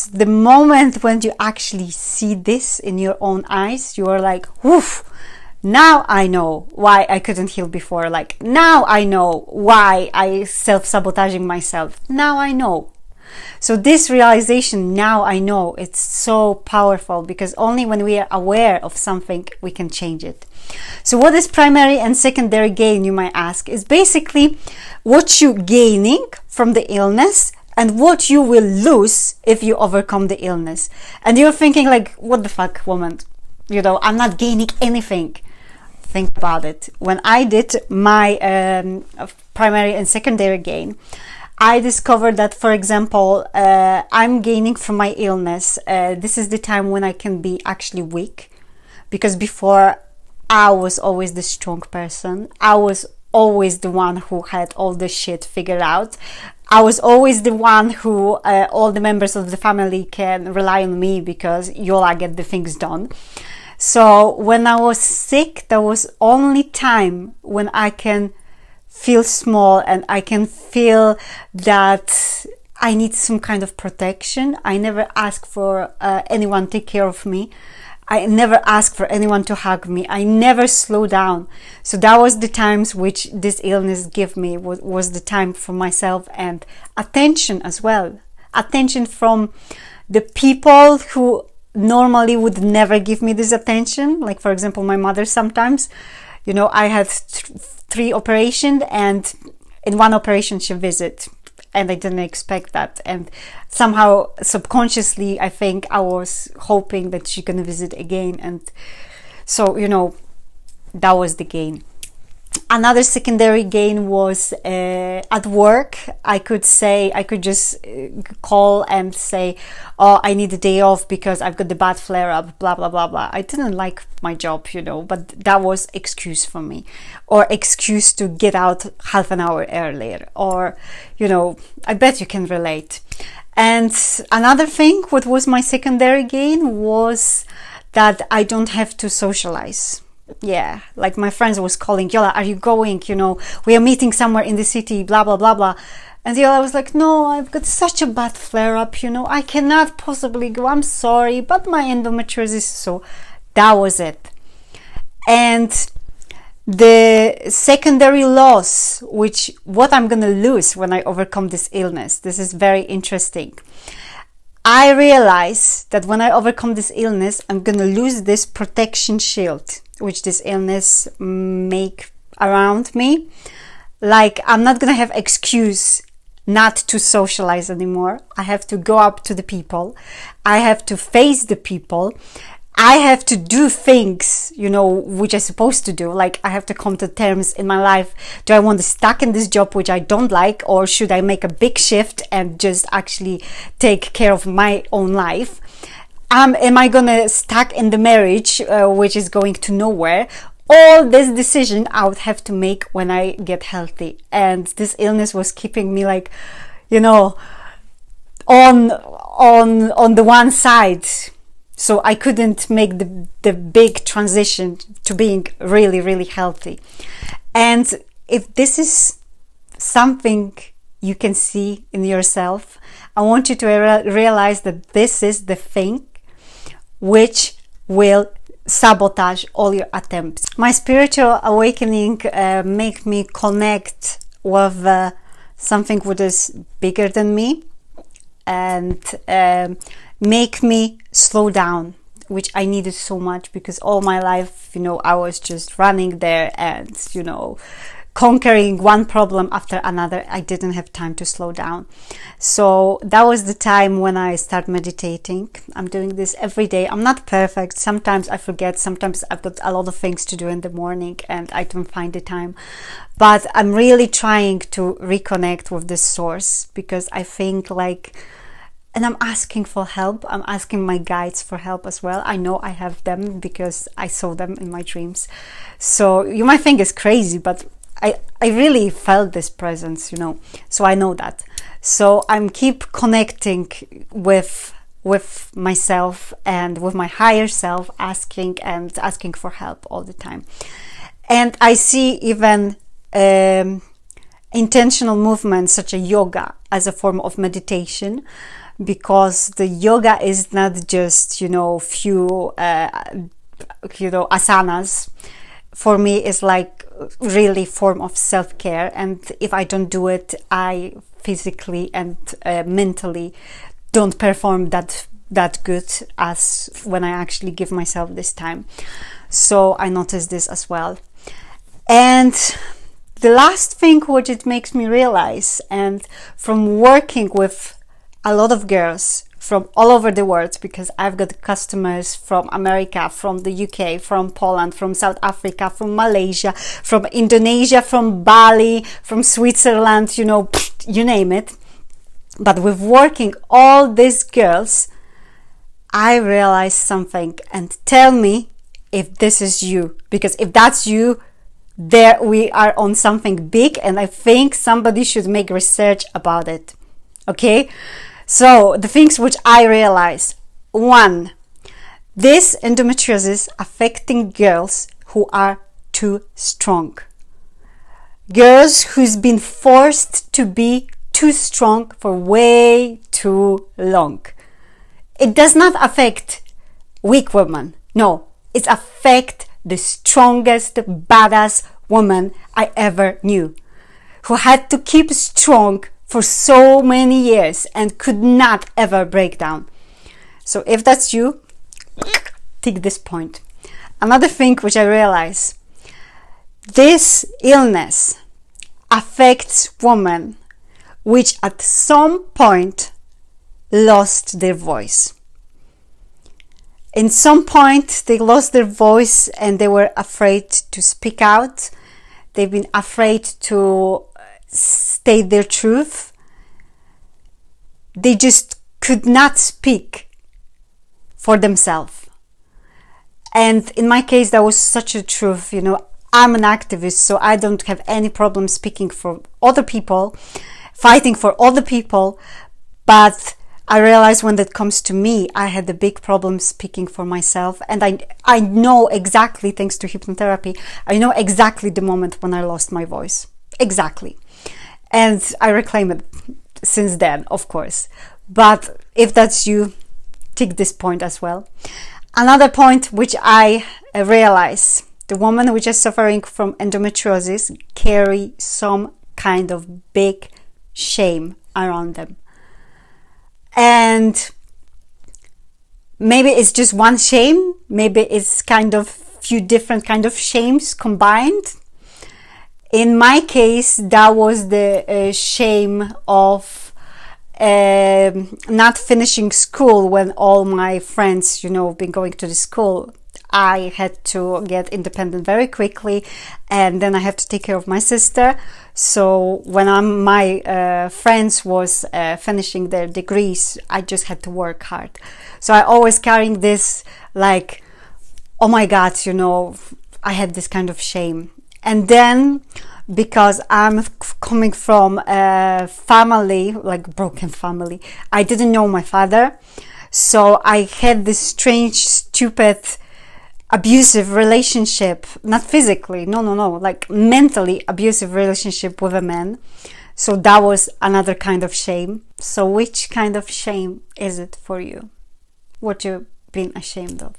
The moment when you actually see this in your own eyes, you are like, woof, now I know why I couldn't heal before. Like, now I know why I self-sabotaging myself. Now I know. So this realization, now I know, it's so powerful, because only when we are aware of something, we can change it. So what is primary and secondary gain, you might ask, is basically what you're gaining from the illness and what you will lose if you overcome the illness. And you're thinking like, what the fuck, woman? You know, I'm not gaining anything. Think about it. When I did my primary and secondary gain, I discovered that, for example, I'm gaining from my illness. This is the time when I can be actually weak, because before I was always the strong person. I was always the one who had all the shit figured out. I was always the one who all the members of the family can rely on me, because I get the things done. So when I was sick, that was only time when I can feel small and I can feel that I need some kind of protection. I never asked for anyone to take care of me. I never asked for anyone to hug me. I never slow down. So that was the times which this illness gave me, was the time for myself, and attention as well. Attention from the people who normally would never give me this attention. Like, for example, my mother sometimes, you know, I had 3 operations, and in one operation she visited, and I didn't expect that. And somehow subconsciously, I think I was hoping that she's gonna visit again. And so, you know, that was the gain. Another secondary gain was at work. I could just call and say, oh, I need a day off because I've got the bad flare up, blah, blah, blah, blah. I didn't like my job, you know, but that was excuse for me, or excuse to get out half an hour earlier, or, you know, I bet you can relate. And another thing, what was my secondary gain, was that I don't have to socialize. Yeah, like my friends was calling, Yola, are you going? You know, we are meeting somewhere in the city, blah, blah, blah, blah. And Yola was like, no, I've got such a bad flare-up, you know, I cannot possibly go. I'm sorry, but my endometriosis. So that was it. And the secondary loss, what I'm going to lose when I overcome this illness, this is very interesting. I realize that when I overcome this illness, I'm going to lose this protection shield which this illness make around me. Like, I'm not gonna have excuse not to socialize anymore. I have to go up to the people. I have to face the people. I have to do things, you know, which I'm supposed to do. Like, I have to come to terms in my life. Do I want to stuck in this job which I don't like, or should I make a big shift and just actually take care of my own life? Am I gonna stuck in the marriage which is going to nowhere? All this decision I would have to make when I get healthy. And this illness was keeping me, like, you know, on the one side. So I couldn't make the big transition to being really, really healthy. And if this is something you can see in yourself, I want you to realize that this is the thing which will sabotage all your attempts. My spiritual awakening make me connect with something which is bigger than me, and make me slow down, which I needed so much, because all my life, you know, I was just running there and, you know, conquering one problem after another. I didn't have time to slow down. So that was the time when I start meditating. I'm doing this every day. I'm not perfect. Sometimes I forget. Sometimes I've got a lot of things to do in the morning and I don't find the time. But I'm really trying to reconnect with this source, because I think, like, and I'm asking for help. I'm asking my guides for help as well. I know I have them because I saw them in my dreams. So you might think it's crazy, but I really felt this presence, you know, so I know that. So I'm keep connecting with myself and with my higher self, asking for help all the time. And I see even intentional movements such as yoga as a form of meditation, because the yoga is not just, few, asanas. For me, it's like really form of self-care. And if I don't do it, I physically and mentally don't perform that good as when I actually give myself this time. So I noticed this as well. And the last thing which it makes me realize, and from working with a lot of girls from all over the world, because I've got customers from America, from the UK, from Poland, from South Africa, from Malaysia, from Indonesia, from Bali, from Switzerland, you name it. But with working all these girls, I realized something, and tell me if this is you, because if that's you, there we are on something big, and I think somebody should make research about it. Okay? So the things which I realized: 1, this endometriosis affecting girls who are too strong. Girls who's been forced to be too strong for way too long. It does not affect weak women. No, it affects the strongest, badass woman I ever knew, who had to keep strong for so many years and could not ever break down. So if that's you, take this point. Another thing which I realize: this illness affects women which at some point lost their voice. In some point they lost their voice and they were afraid to speak out. They've been afraid to state their truth. They just could not speak for themselves. And in my case, that was such a truth. I'm an activist, so I don't have any problem speaking for other people, fighting for other people. But I realized when that comes to me, I had a big problem speaking for myself. And I know exactly, thanks to hypnotherapy, I know exactly the moment when I lost my voice. Exactly. And I reclaim it since then, of course. But if that's you, take this point as well. Another point which I realize: the women which are suffering from endometriosis carry some kind of big shame around them. And maybe it's just one shame, maybe it's kind of few different kind of shames combined. In my case, that was the shame of not finishing school when all my friends, been going to the school. I had to get independent very quickly, and then I have to take care of my sister. So when my friends was finishing their degrees, I just had to work hard. So I always carrying this like, oh my God, I had this kind of shame. And then because I'm coming from a family, like broken family, I didn't know my father. So I had this strange, stupid, abusive relationship, not physically, no, like mentally abusive relationship with a man. So that was another kind of shame. So which kind of shame is it for you? What you've been ashamed of?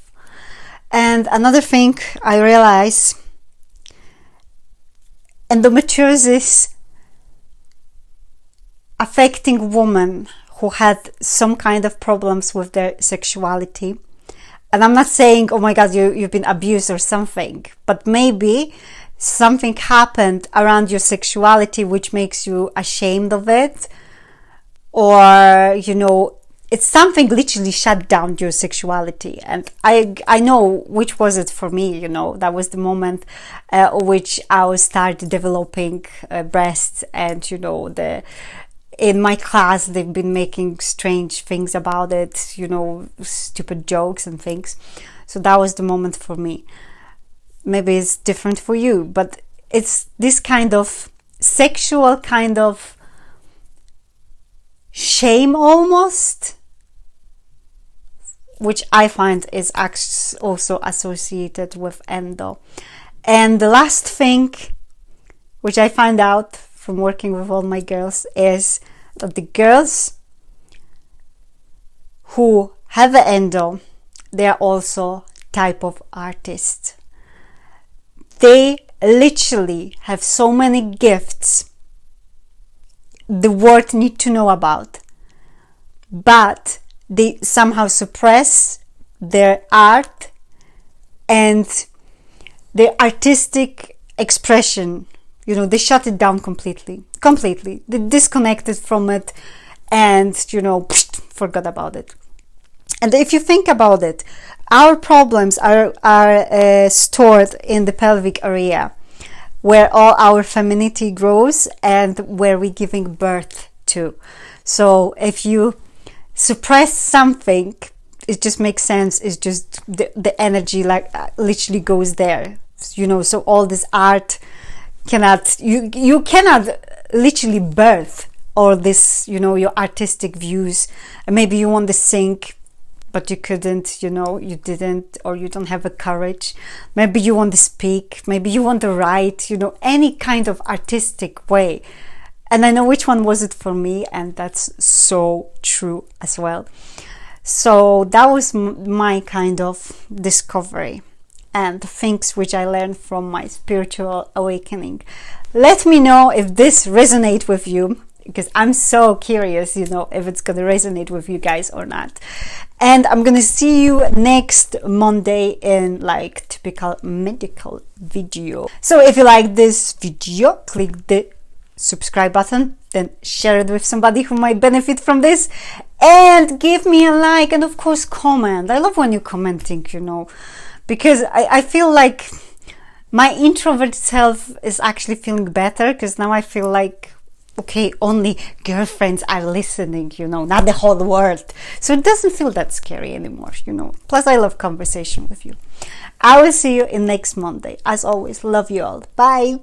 And another thing I realize: endometriosis affecting women who had some kind of problems with their sexuality. And I'm not saying, oh my God, you've been abused or something, but maybe something happened around your sexuality which makes you ashamed of it, or it's something literally shut down your sexuality. And I know which was it for me. That was the moment which I started developing breasts, and in my class they've been making strange things about it, stupid jokes and things. So that was the moment for me. Maybe it's different for you, but it's this kind of sexual kind of shame almost, which I find is also associated with endo. And the last thing which I find out from working with all my girls is that the girls who have an endo, they are also type of artists. They literally have so many gifts the world need to know about, but they somehow suppress their art and their artistic expression. You know, they shut it down completely. They disconnected from it and, you know, forgot about it. And if you think about it, our problems are stored in the pelvic area, where all our femininity grows and where we're giving birth to. So if you suppress something, it just makes sense. It's just the energy like literally goes there, you know. So all this art cannot, you cannot literally birth all this, you know, your artistic views. And maybe you want to sing, but you couldn't, you know, you didn't, or you don't have the courage. Maybe you want to speak, maybe you want to write, you know, any kind of artistic way. And I know which one was it for me, and that's so true as well. So that was my kind of discovery and things which I learned from my spiritual awakening. Let me know if this resonates with you, because I'm so curious, you know, if it's going to resonate with you guys or not. And I'm going to see you next Monday in like typical medical video. So if you like this video, click the subscribe button, then share it with somebody who might benefit from this, and give me a like, and of course comment. I love when you're commenting, you know, because I feel like my introvert self is actually feeling better, because now I feel like, okay, only girlfriends are listening, you know, not the whole world. So it doesn't feel that scary anymore, you know. Plus I love conversation with you. I will see you in next Monday. As always, love you all. Bye.